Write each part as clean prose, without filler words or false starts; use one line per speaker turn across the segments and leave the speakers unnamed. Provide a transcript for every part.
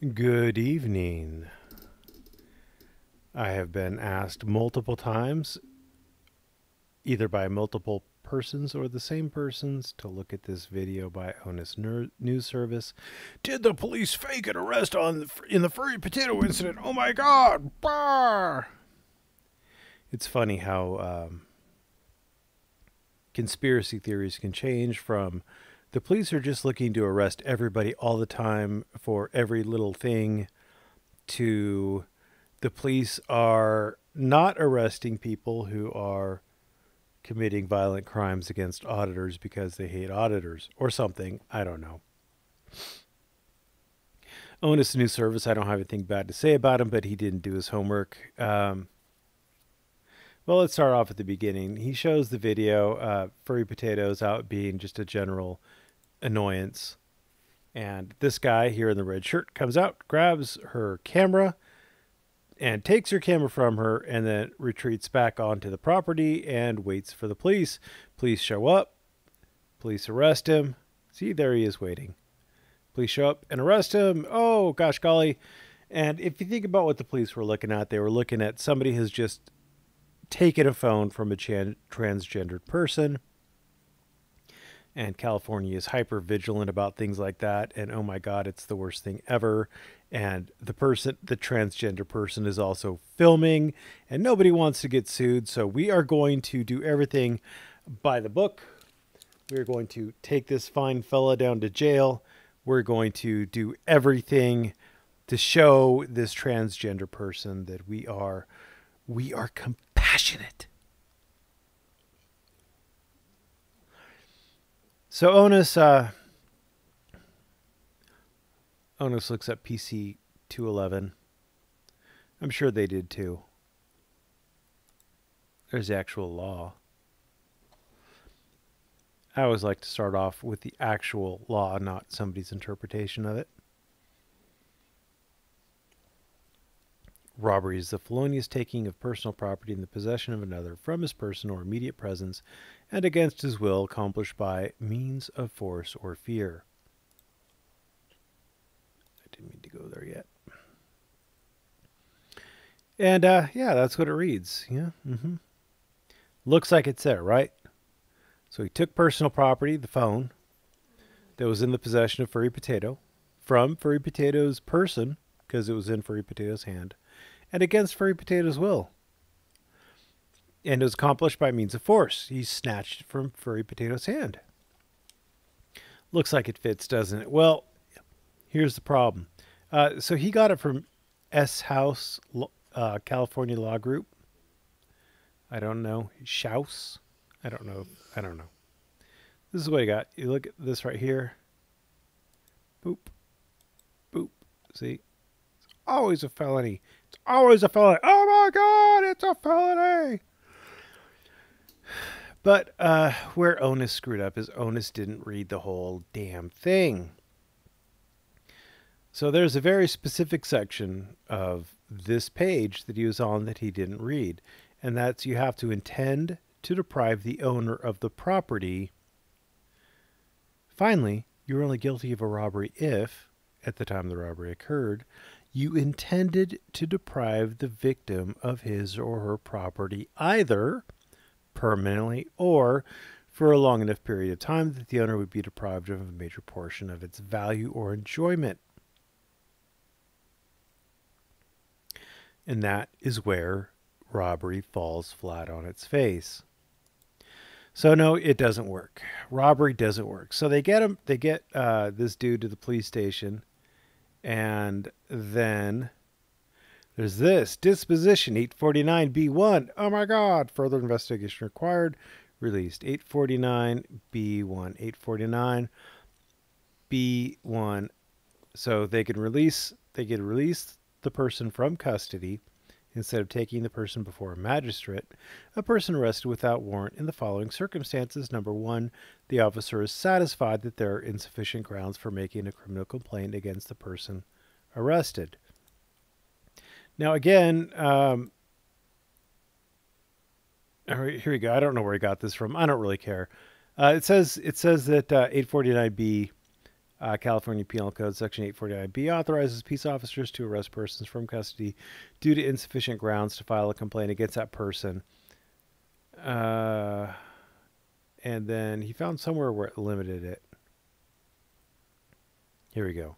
Good evening. I have been asked multiple times, either by multiple persons or the same persons, to look at this video by Onus News Service. Did the police fake an arrest in the Furry potato incident? Oh my God! Bah! It's funny how conspiracy theories can change from the police are just looking to arrest everybody all the time for every little thing to the police are not arresting people who are committing violent crimes against auditors because they hate auditors or something. I don't know. Onus News Service, I don't have anything bad to say about him, but he didn't do his homework. Well, let's start off at the beginning. He shows the video, Furry Potatoes out being just a general annoyance. And this guy here in the red shirt comes out, grabs her camera, and takes her camera from her and then retreats back onto the property and waits for the police. Police show up. Police arrest him. See, there he is waiting. Police show up and arrest him. Oh, gosh golly. And if you think about what the police were looking at, they were looking at somebody has just taken a phone from a transgendered person. And California is hyper vigilant about things like that. And oh my God, it's the worst thing ever. And the transgender person is also filming and nobody wants to get sued. So we are going to do everything by the book. We're going to take this fine fella down to jail. We're going to do everything to show this transgender person that we are compassionate. So Onus looks at PC 211. I'm sure they did too. There's the actual law. I always like to start off with the actual law, not somebody's interpretation of it. Robbery is the felonious taking of personal property in the possession of another from his person or immediate presence and against his will, accomplished by means of force or fear. I didn't mean to go there yet. And yeah, that's what it reads. Yeah. Looks like it's there, right? So he took personal property, the phone, that was in the possession of Furry Potato, from Furry Potato's person, because it was in Furry Potato's hand, and against Furry Potato's will. And it was accomplished by means of force. He snatched it from Furry Potato's hand. Looks like it fits, doesn't it? Well, here's the problem. So he got it from S House, California Law Group. I don't know. Schaus. I don't know. This is what he got. You look at this right here. Boop. Boop. See? It's always a felony. It's always a felony. Oh my God, it's a felony. But where Onus screwed up is Onus didn't read the whole damn thing. So there's a very specific section of this page that he was on that he didn't read. And that's you have to intend to deprive the owner of the property. Finally, you're only guilty of a robbery if, at the time the robbery occurred, you intended to deprive the victim of his or her property either permanently or for a long enough period of time that the owner would be deprived of a major portion of its value or enjoyment. And that is where robbery falls flat on its face. So no, it doesn't work. Robbery doesn't work. So they get this dude to the police station, and then there's this disposition 849B1. Oh my God! Further investigation required. Released 849B1. 849B1. So they could release the person from custody. Instead of taking the person before a magistrate, a person arrested without warrant in the following circumstances. Number one, the officer is satisfied that there are insufficient grounds for making a criminal complaint against the person arrested. Now, again, here we go. I don't know where he got this from. I don't really care. It says that 849B California Penal Code Section 849B authorizes peace officers to arrest persons from custody due to insufficient grounds to file a complaint against that person. And then he found somewhere where it limited it. Here we go.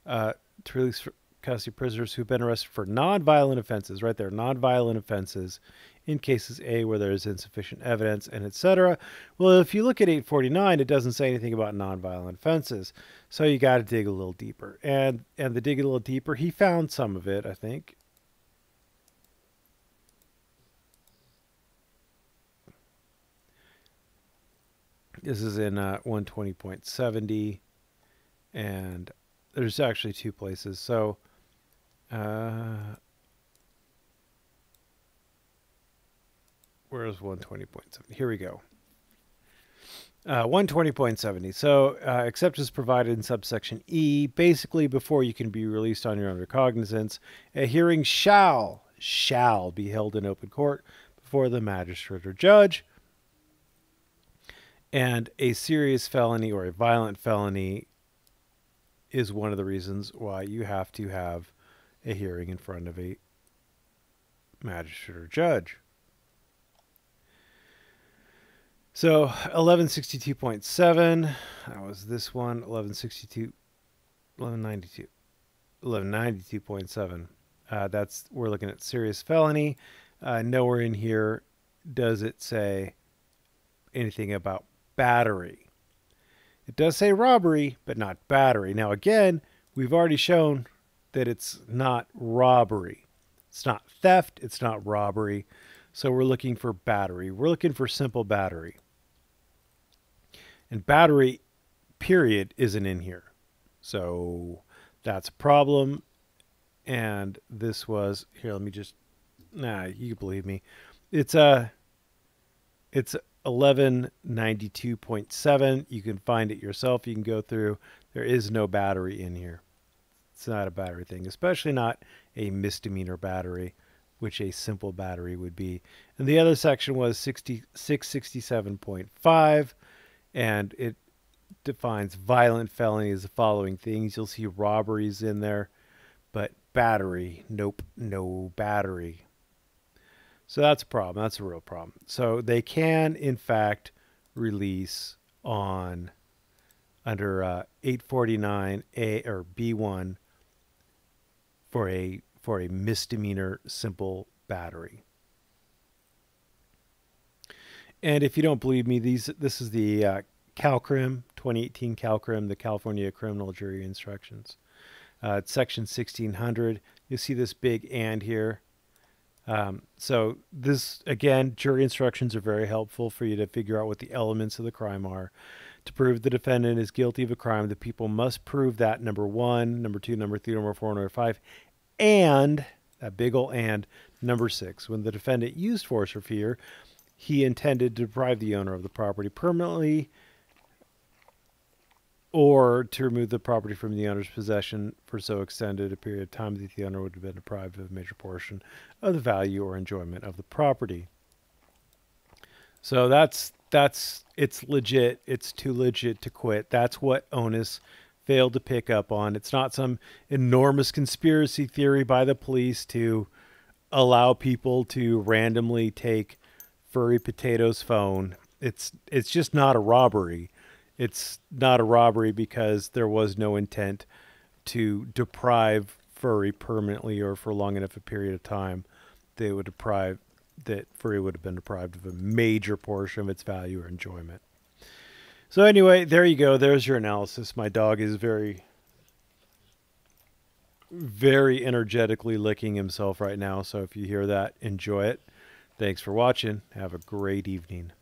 To release custody prisoners who've been arrested for nonviolent offenses, right there, nonviolent offenses, in cases A where there is insufficient evidence, and etc. Well, if you look at 849, it doesn't say anything about nonviolent offenses, so you got to dig a little deeper. And the dig a little deeper, he found some of it, I think. This is in 120.70, and there's actually two places. So, where's 120.70? Here we go. 120.70. So, except as provided in subsection E, basically before you can be released on your own recognizance, a hearing shall be held in open court before the magistrate or judge. And a serious felony or a violent felony is one of the reasons why you have to have a hearing in front of a magistrate or judge. So 1162.7, that was this one. 1192.7. That's, we're looking at serious felony. Nowhere in here does it say anything about battery. It does say robbery, but not battery. Now, again, we've already shown that it's not robbery. It's not theft. It's not robbery. So we're looking for battery. We're looking for simple battery. And battery, period, isn't in here. So that's a problem. And this was, here, let me just, you believe me. It's 1192.7. You can find it yourself. You can go through. There is no battery in here. It's not a battery thing, especially not a misdemeanor battery, which a simple battery would be. And the other section was 667.5, and it defines violent felony as the following things. You'll see robberies in there, but battery, nope, no battery. So that's a problem. That's a real problem. So they can, in fact, release on under 849A or B1 for a misdemeanor simple battery. And if you don't believe me, this is the CalCrim 2018 CalCrim, the California Criminal Jury Instructions. It's section 1600. You see this big "and" here. So this, again, jury instructions are very helpful for you to figure out what the elements of the crime are. To prove the defendant is guilty of a crime, the people must prove that, number 1, number 2, number 3, number 4, number 5, and, that big ol' and, number 6. When the defendant used force or fear, he intended to deprive the owner of the property permanently or to remove the property from the owner's possession for so extended a period of time that the owner would have been deprived of a major portion of the value or enjoyment of the property. So it's legit. It's too legit to quit. That's what Onus failed to pick up on. It's not some enormous conspiracy theory by the police to allow people to randomly take Furry Potato's phone. It's just not a robbery. It's not a robbery because there was no intent to deprive Furry permanently or for long enough a period of time that Furry would have been deprived of a major portion of its value or enjoyment. So anyway, there you go. There's your analysis. My dog is very, very energetically licking himself right now. So if you hear that, enjoy it. Thanks for watching. Have a great evening.